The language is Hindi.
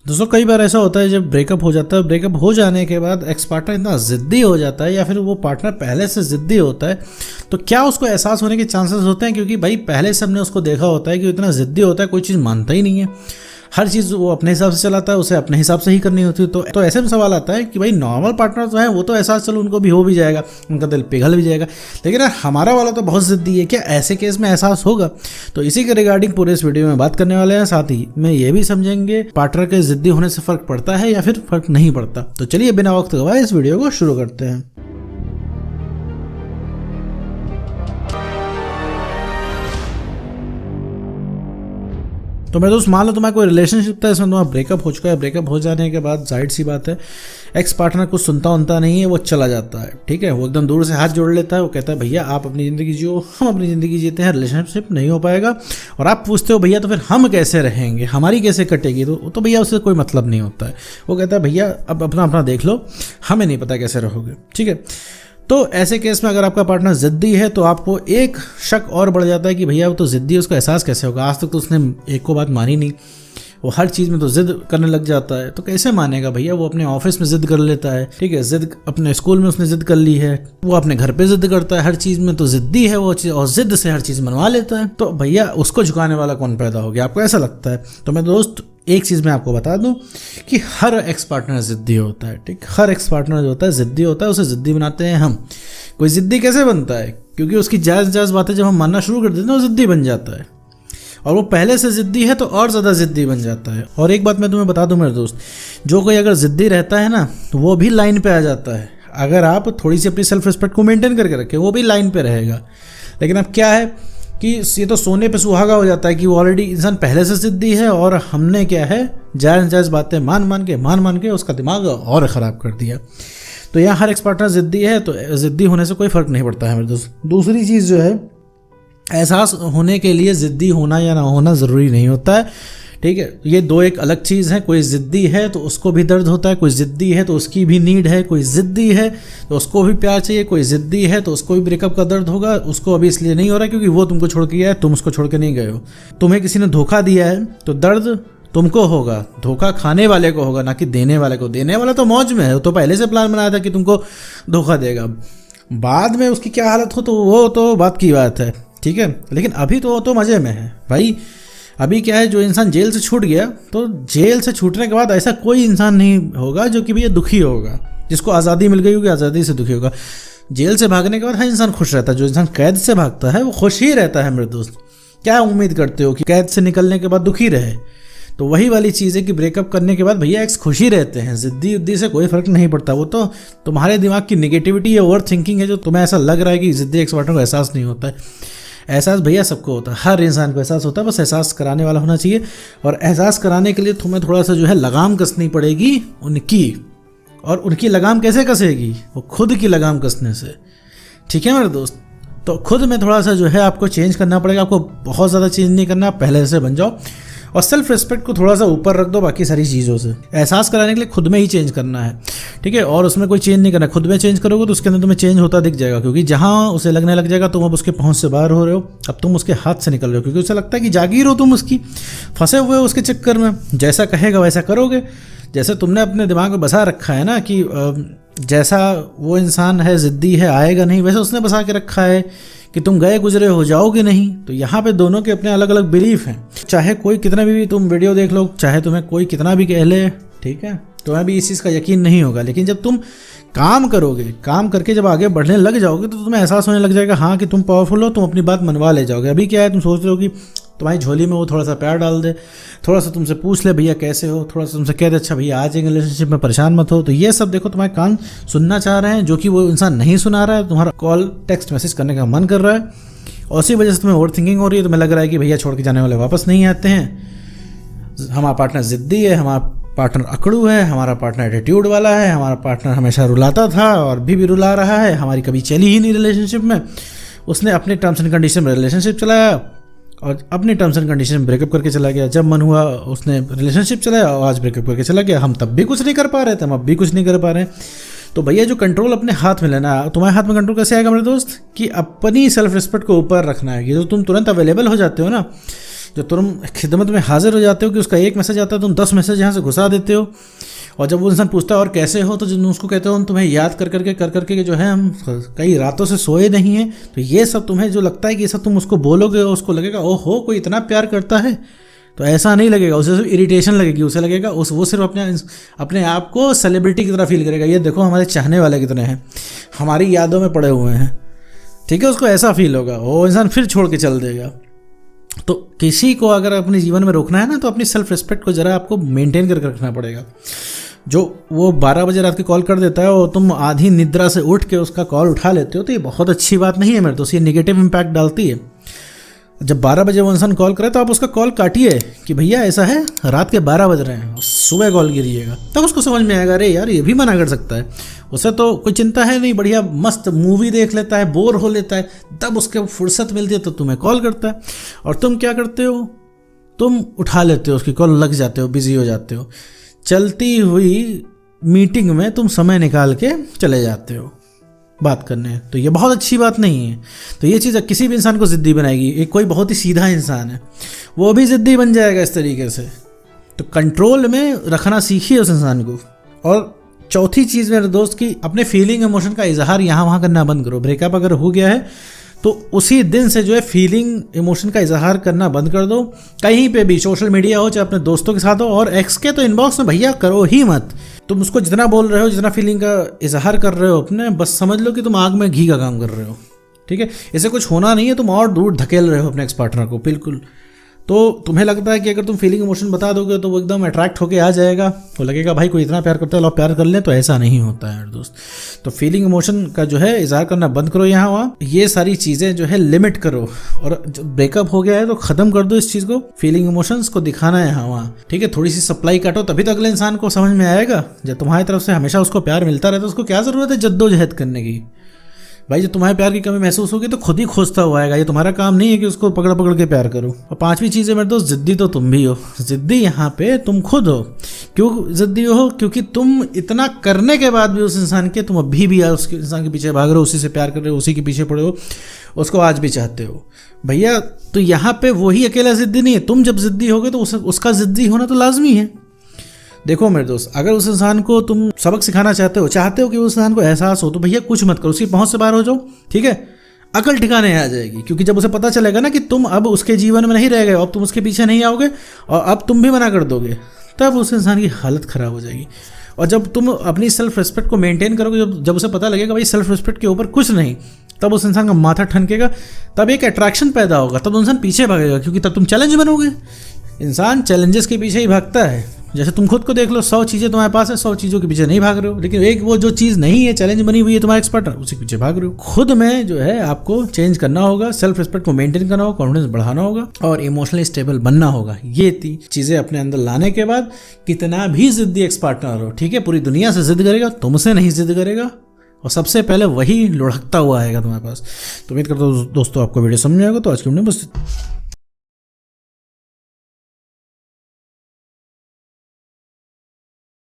दोस्तों कई बार ऐसा होता है जब ब्रेकअप हो जाता है, ब्रेकअप हो जाने के बाद एक्स पार्टनर इतना ज़िद्दी हो जाता है या फिर वो पार्टनर पहले से ज़िद्दी होता है, तो क्या उसको एहसास होने के चांसेस होते हैं? क्योंकि भाई पहले से हमने उसको देखा होता है कि इतना ज़िद्दी होता है, कोई चीज़ मानता ही नहीं है, हर चीज़ वो अपने हिसाब से चलाता है, उसे अपने हिसाब से ही करनी होती है। तो ऐसे में सवाल आता है कि भाई नॉर्मल पार्टनर तो है, वो तो एहसास चलो उनको भी हो भी जाएगा, उनका दिल पिघल भी जाएगा, लेकिन यार हमारा वाला तो बहुत ज़िद्दी है, क्या ऐसे केस में एहसास होगा? तो इसी के रिगार्डिंग पूरे इस वीडियो में बात करने वाले हैं। साथ ही में ये भी समझेंगे पार्टनर के ज़िद्दी होने से फ़र्क पड़ता है या फिर फ़र्क नहीं पड़ता। तो चलिए बिना वक्त गवाए इस वीडियो को शुरू करते हैं। तो मैं दोस्त मान लो तुम्हारा कोई रिलेशनशिप था, इसमें तुम्हारा ब्रेकअप हो चुका है। ब्रेकअप हो जाने के बाद जाहिर सी बात है एक्स पार्टनर कुछ सुनता नहीं है, वो चला जाता है। ठीक है, वो एकदम दूर से हाथ जोड़ लेता है, वो कहता है भैया आप अपनी ज़िंदगी जियो, हम अपनी ज़िंदगी जीते हैं, रिलेशनशिप नहीं हो पाएगा। और आप पूछते हो भैया तो फिर हम कैसे रहेंगे, हमारी कैसे कटेगी? तो भैया उससे कोई मतलब नहीं होता है। वो कहता है भैया अब अपना अपना देख लो, हमें नहीं पता कैसे रहोगे। ठीक है, तो ऐसे केस में अगर आपका पार्टनर ज़िद्दी है तो आपको एक शक और बढ़ जाता है कि भैया वो तो ज़िद्दी है, उसको एहसास कैसे होगा? आज तक तो उसने एक को बात मानी नहीं, वो हर चीज़ में तो ज़िद करने लग जाता है, तो कैसे मानेगा भैया? वो अपने ऑफिस में ज़िद कर लेता है, ठीक है, ज़िद अपने स्कूल में उसने ज़िद कर ली है, वो अपने घर पे ज़िद करता है, हर चीज़ में तो ज़िद्दी है वो चीज़, और ज़िद से हर चीज़ मनवा लेता है। तो भैया उसको झुकाने वाला कौन पैदा हो गया? आपको ऐसा लगता है? तो मैं दोस्त एक चीज़ मैं आपको बता दूं कि हर एक्स पार्टनर ज़िद्दी होता है। ठीक, हर एक्स पार्टनर जो होता है ज़िद्दी होता है, उसे ज़िद्दी बनाते हैं हम। कोई ज़िद्दी कैसे बनता है? क्योंकि उसकी जायज़ बातें जब हम मानना शुरू कर देते हैं वो ज़िद्दी बन जाता है, और वो पहले से ज़िद्दी है तो और ज़्यादा ज़िद्दी बन जाता है। और एक बात मैं तुम्हें बता दूं मेरे दोस्त, जो कोई अगर ज़िद्दी रहता है ना तो वो भी लाइन पे आ जाता है। अगर आप थोड़ी सी अपनी सेल्फ रिस्पेक्ट को मेंटेन करके रखें, वो भी लाइन पे रहेगा। लेकिन अब क्या है कि ये तो सोने पे सुहागा हो जाता है कि वो ऑलरेडी इंसान पहले से ज़िद्दी है, और हमने क्या है जायज़ बातें मान के उसका दिमाग और ख़राब कर दिया। तो यहाँ हर एक्स पार्टनर ज़िद्दी है, तो ज़िद्दी होने से कोई फ़र्क नहीं पड़ता है मेरे दोस्त। दूसरी चीज़ जो है, एहसास होने के लिए ज़िद्दी होना या ना होना ज़रूरी नहीं होता है। ठीक है, ये दो एक अलग चीज़ है। कोई ज़िद्दी है तो उसको भी दर्द होता है, कोई ज़िद्दी है तो उसकी भी नीड है, कोई ज़िद्दी है तो उसको भी प्यार चाहिए, कोई ज़िद्दी है तो उसको भी ब्रेकअप का दर्द होगा। उसको अभी इसलिए नहीं हो रहा क्योंकि वो तुमको छोड़ के गया है, तुम उसको छोड़ के नहीं गए हो। तुम्हें किसी ने धोखा दिया है तो दर्द तुमको होगा, धोखा खाने वाले को होगा, ना कि देने वाले को। देने वाला तो मौज में है, वो तो पहले से प्लान बनाया था कि तुमको धोखा देगा। बाद में उसकी क्या हालत हो तो वो तो बात की बात है, ठीक है, लेकिन अभी तो वो तो मज़े में है भाई। अभी क्या है, जो इंसान जेल से छूट गया, तो जेल से छूटने के बाद ऐसा कोई इंसान नहीं होगा जो कि भैया दुखी होगा। जिसको आज़ादी मिल गई होगी आज़ादी से दुखी होगा। जेल से भागने के बाद हर इंसान खुश रहता है। जो इंसान कैद से भागता है वो खुश ही रहता है मेरे दोस्त। क्या उम्मीद करते हो कि कैद से निकलने के बाद दुखी रहे? तो वही वाली चीज़ है कि ब्रेकअप करने के बाद भैया एक्स खुशी रहते हैं, ज़िद्दी उद्दी से कोई फ़र्क नहीं पड़ता। वो तो तुम्हारे दिमाग की नेगेटिविटी या ओवर थिंकिंग है, जो तुम्हें ऐसा लग रहा है कि ज़िद्दी एक्स पार्टनर को एहसास नहीं होता है। एहसास भैया सबको होता है, हर इंसान को एहसास होता है, बस एहसास कराने वाला होना चाहिए। और एहसास कराने के लिए तुम्हें थोड़ा सा जो है लगाम कसनी पड़ेगी उनकी। और उनकी लगाम कैसे कसेगी? वो खुद की लगाम कसने से। ठीक है मेरे दोस्त, तो खुद में थोड़ा सा जो है आपको चेंज करना पड़ेगा। आपको बहुत ज़्यादा चेंज नहीं करना, पहले से बन जाओ और सेल्फ रिस्पेक्ट को थोड़ा सा ऊपर रख दो बाकी सारी चीज़ों से। एहसास कराने के लिए खुद में ही चेंज करना है, ठीक है, और उसमें कोई चेंज नहीं करना। खुद में चेंज करोगे तो उसके अंदर तुम्हें चेंज होता दिख जाएगा, क्योंकि जहाँ उसे लगने लग जाएगा तुम अब उसके पहुँच से बाहर हो रहे हो, अब तुम उसके हाथ से निकल रहे हो, क्योंकि उसे लगता है कि जागीर हो तुम उसकी, फंसे हुए हो उसके चक्कर में। जैसा कहेगा वैसा करोगे, जैसे तुमने अपने दिमाग में बसा रखा है ना कि जैसा वो इंसान है ज़िद्दी है, आएगा नहीं, वैसे उसने बसा के रखा है कि तुम गए गुजरे हो जाओगे नहीं। तो यहाँ पे दोनों के अपने अलग अलग बिलीफ हैं। चाहे कोई कितना भी तुम वीडियो देख लो, चाहे तुम्हें कोई कितना भी कह ले, ठीक है, तुम्हें भी इस चीज़ का यकीन नहीं होगा। लेकिन जब तुम काम करोगे, काम करके जब आगे बढ़ने लग जाओगे, तो तुम्हें एहसास होने लग जाएगा हाँ कि तुम पावरफुल हो, तुम अपनी बात मनवा ले जाओगे। अभी क्या है, तुम सोच रहे हो कि तुम्हारी झोली में वो थोड़ा सा प्यार डाल दे, थोड़ा सा तुमसे पूछ ले भैया कैसे हो, थोड़ा सा तुमसे कह दे अच्छा भैया आ जाएंगे रिलेशनशिप में, परेशान मत हो। तो ये सब देखो तुम्हारे कान सुनना चाह रहे हैं, जो कि वो इंसान नहीं सुना रहा है। तुम्हारा कॉल टेक्स्ट मैसेज करने का मन कर रहा है, और उसी वजह से तुम्हें ओवर थिंकिंग हो रही है। तुम्हें लग रहा है कि भैया छोड़ के जाने वाले वापस नहीं आते हैं, हमारा पार्टनर ज़िद्दी है, हमारा पार्टनर अकड़ू है, हमारा पार्टनर एटीट्यूड वाला है, हमारा पार्टनर हमेशा रुलाता था और अभी भी रुला रहा है, हमारी कभी चली ही नहीं रिलेशनशिप में, उसने अपने टर्म्स एंड कंडीशन में रिलेशनशिप चलाया और अपने टर्म्स एंड कंडीशन में ब्रेकअप करके चला गया। जब मन हुआ उसने रिलेशनशिप चलाया और आज ब्रेकअप करके चला गया। हम तब भी कुछ नहीं कर पा रहे थे, हम अब भी कुछ नहीं कर पा रहे हैं। तो भैया जो कंट्रोल अपने हाथ में लेना है, तुम्हारे हाथ में कंट्रोल कैसे आएगा मेरे दोस्त, कि अपनी सेल्फ रिस्पेक्ट को ऊपर रखना है। ये तो तुम तुरंत अवेलेबल हो जाते हो ना, जो तुम खिदमत में हाजिर हो जाते हो कि उसका एक मैसेज आता है, तुम 10 मैसेज यहाँ से घुसा देते हो। और जब वो इंसान पूछता है और कैसे हो, तो जब उसको कहते हो हम तुम्हें याद कर करके जो है हम कई रातों से सोए नहीं हैं, तो ये सब तुम्हें जो लगता है कि ये सब तुम उसको बोलोगे, उसको लगेगा ओहो कोई इतना प्यार करता है। तो ऐसा नहीं लगेगा, उसे सिर्फ इरिटेशन लगेगी, उसे लगेगा वो सिर्फ अपने आप को सेलिब्रिटी की तरह फील करेगा, ये देखो हमारे चाहने वाले कितने हैं, हमारी यादों में पड़े हुए हैं, ठीक है, उसको ऐसा फील होगा, वो इंसान फिर छोड़ के चल देगा। तो किसी को अगर अपने जीवन में रोकना है ना, तो अपनी सेल्फ रिस्पेक्ट को ज़रा आपको मेंटेन करके रखना पड़ेगा। जो वो 12 बजे रात की कॉल कर देता है और तुम आधी निद्रा से उठ के उसका कॉल उठा लेते हो, तो ये बहुत अच्छी बात नहीं है मेरे दोस्त, ये निगेटिव इम्पैक्ट डालती है। जब 12 बजे वो इंसान कॉल करे तो आप उसका कॉल काटिए कि भैया ऐसा है रात के 12 बज रहे हैं, सुबह कॉल गिरिएगा, तब उसको समझ में आएगा अरे यार ये भी मना कर सकता है, उसे तो कोई चिंता है नहीं, बढ़िया मस्त मूवी देख लेता है, बोर हो लेता है, तब उसके फुर्सत मिलती है तो तुम्हें कॉल करता है। और तुम क्या करते हो, तुम उठा लेते हो उसकी कॉल, लग जाते हो, बिजी हो जाते हो, चलती हुई मीटिंग में तुम समय निकाल के चले जाते हो बात करने। तो ये बहुत अच्छी बात नहीं है। तो ये चीज़ किसी भी इंसान को ज़िद्दी बनाएगी। एक कोई बहुत ही सीधा इंसान है वो भी ज़िद्दी बन जाएगा इस तरीके से। तो कंट्रोल में रखना सीखिए उस इंसान को। और चौथी चीज़ मेरे दोस्त की, अपने फीलिंग इमोशन का इजहार यहाँ वहाँ करना बंद करो। ब्रेकअप अगर हो गया है तो उसी दिन से जो है फीलिंग इमोशन का इजहार करना बंद कर दो। कहीं पे भी, सोशल मीडिया हो चाहे अपने दोस्तों के साथ हो, और एक्स के तो इनबॉक्स में भैया करो ही मत। तुम उसको जितना बोल रहे हो, जितना फीलिंग का इजहार कर रहे हो अपने, बस समझ लो कि तुम आग में घी का काम कर रहे हो, ठीक है। इससे कुछ होना नहीं है, तुम और दूर धकेल रहे हो अपने एक्स पार्टनर को, बिल्कुल। तो तुम्हें लगता है कि अगर तुम फीलिंग इमोशन बता दोगे तो वो एकदम अट्रैक्ट होके आ जाएगा, तो लगेगा भाई कोई इतना प्यार करता है, लो प्यार कर लें, तो ऐसा नहीं होता है दोस्त। तो फीलिंग इमोशन का जो है इजहार करना बंद करो यहाँ वहाँ, ये सारी चीज़ें जो है लिमिट करो। और जब ब्रेकअप हो गया है तो ख़त्म कर दो इस चीज़ को, फीलिंग इमोशंस को दिखाना है यहाँ वहाँ, ठीक है। थोड़ी सी सप्लाई काटो, तभी तो अगले इंसान को समझ में आएगा। जब तुम्हारी तरफ से हमेशा उसको प्यार मिलता रहता है, उसको क्या ज़रूरत है जद्दोजहद करने की। भाई जब तुम्हारे प्यार की कमी महसूस होगी तो खुद ही खोजता हुआ आएगा। ये तुम्हारा काम नहीं है कि उसको पकड़ पकड़ के प्यार करो। और पांचवी चीज़ है मेरे दोस्त, जिद्दी तो तुम भी हो। जिद्दी यहाँ पे तुम खुद हो। क्यों जिद्दी हो? क्योंकि तुम इतना करने के बाद भी उस इंसान के, तुम अभी भी उस इंसान के पीछे भाग रहे हो, उसी से प्यार कर रहे हो, उसी के पीछे पड़े हो, उसको आज भी चाहते हो भैया। तो यहाँ पे वही अकेला जिद्दी नहीं है, तुम जब जिद्दी होगे तो उसका जिद्दी होना तो लाजमी है। देखो मेरे दोस्त, अगर उस इंसान को तुम सबक सिखाना चाहते हो कि उस इंसान को एहसास हो, तो भैया कुछ मत करो, उसकी पहुंच से बाहर हो जाओ, ठीक है। अकल ठिकाने आ जाएगी, क्योंकि जब उसे पता चलेगा ना कि तुम अब उसके जीवन में नहीं रह गए, अब तुम उसके पीछे नहीं आओगे और अब तुम भी मना कर दोगे, तब उस इंसान की हालत ख़राब हो जाएगी। और जब तुम अपनी सेल्फ रिस्पेक्ट को मेंटेन करोगे, जब उसे पता लगेगा भाई सेल्फ रिस्पेक्ट के ऊपर कुछ नहीं, तब उस इंसान का माथा ठनकेगा, तब एक अट्रैक्शन पैदा होगा, तब इंसान पीछे भागेगा, क्योंकि तब तुम चैलेंज बनोगे। इंसान चैलेंजेस के पीछे ही भागता है। जैसे तुम खुद को देख लो, 100 चीज़ें तुम्हारे पास है, 100 चीज़ों के पीछे नहीं भाग रहे हो, लेकिन एक वो जो चीज़ नहीं है, चैलेंज बनी हुई है तुम्हारा एक्स पार्टनर, उसी के पीछे भाग रहे हो। खुद में जो है आपको चेंज करना होगा, सेल्फ रिस्पेक्ट को मेंटेन करना होगा, कॉन्फिडेंस बढ़ाना होगा और इमोशनली स्टेबल बनना होगा। ये 3 चीज़ें अपने अंदर लाने के बाद, कितना भी जिद्दी एक्स पार्टनर हो, ठीक है, पूरी दुनिया से जिद करेगा, तुमसे नहीं जिद करेगा, और सबसे पहले वही लुढ़कता हुआ आएगा तुम्हारे पास। तो उम्मीद करता हूँ दोस्तों आपको वीडियो समझ आएगा। तो आज की वीडियो बस